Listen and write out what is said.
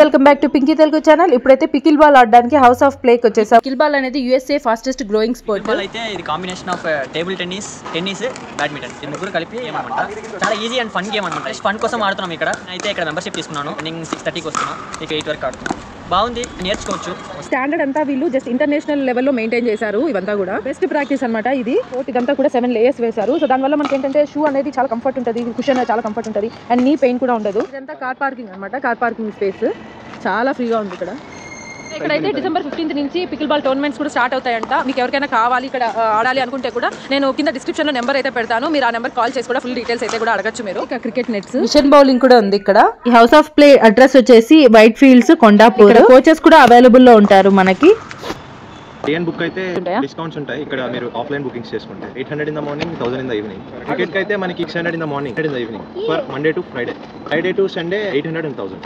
Welcome back to Pinky Telugu channel. ఇప్పుడైతే pickle ball ఆడడానికి house of ప్లేకి వచ్చేసాం. పికిల్ బాల్ అనేది యూఎస్ఏ ఫాస్టెస్ట్ గ్రోయింగ్ స్పోర్ట్. అయితే ఇది combination of table tennis, badminton ఈ ముగ్గురు కలిపి గేమ్ అనమాట. చాలా ఈజీ అండ్ ఫన్ గేమ్ అనమాట. ఫన్ కోసం ఆడుతున్నాం ఇక్కడ. అయితే ఇక్కడ మెంబర్షిప్ తీసుకున్నాను. మార్నింగ్ 6:30కి వస్తున్నాను, ఇక 8 వరకు ఆడుతున్నాను. బాగుంది, నేర్చుకోవచ్చు. స్టాండర్డ్ అంతా వీళ్ళు జస్ట్ ఇంటర్నేషనల్ లెవెల్లో మెయింటైన్ చేశారు. ఇవంతా కూడా బెస్ట్ ప్రాక్టీస్ అనమాట. ఇది ఇదంతా కూడా 7 లేయర్స్ వేశారు. సో దానివల్ల మనకి ఏంటంటే షూ అనేది చాలా కంఫర్ట్ ఉంటుంది, కుషన్ చాలా కంఫర్ట్ ఉంటుంది అండ్ నీ పెయిన్ కూడా ఉండదు. ఇదంతా కార్ పార్కింగ్ అనమాట. కార్ పార్కింగ్ స్పేస్ చాలా ఫ్రీగా ఉంది ఇక్కడ. ఇక్కడైతే December 15th నుంచి పికిల్ బాల్ టోర్నమెంట్స్ కూడా స్టార్ట్ అవుతాయంట. మీకు ఎవరికైనా కావాలి ఇక్కడ ఆడాలి అనుకుంటే కూడా నేను కింద డిస్క్రిప్షన్ లో నెంబర్ అయితే పెడతాను. మీరు ఆ నెంబర్ కాల్ చేసి కూడా ఫుల్ డీటెయిల్స్ అయితే కూడా అడగచ్చు. మీరు క్రికెట్ నెట్స్, మిషన్ బౌలింగ్ కూడా ఉంది ఇక్కడ. ఈ హౌస్ ఆఫ్ ప్లే అడ్రస్ వచ్చేసి వైట్ ఫీల్డ్స్, కొండాపూర్. కోచెస్ కూడా అవైలబుల్ లో ఉంటారు మనకి. బుక్ అయితే డిస్కౌంట్స్ ఉంటాయి ఇక్కడ. మీరు ఆఫ్లైన్ బుకింగ్స్ చేసుకుంటే 800 in the morning, 1000 in the evening. Cricket అయితే మనకి 600 in the morning, 100 in the evening. For Monday to Friday, Friday to Sunday 800 and 1000.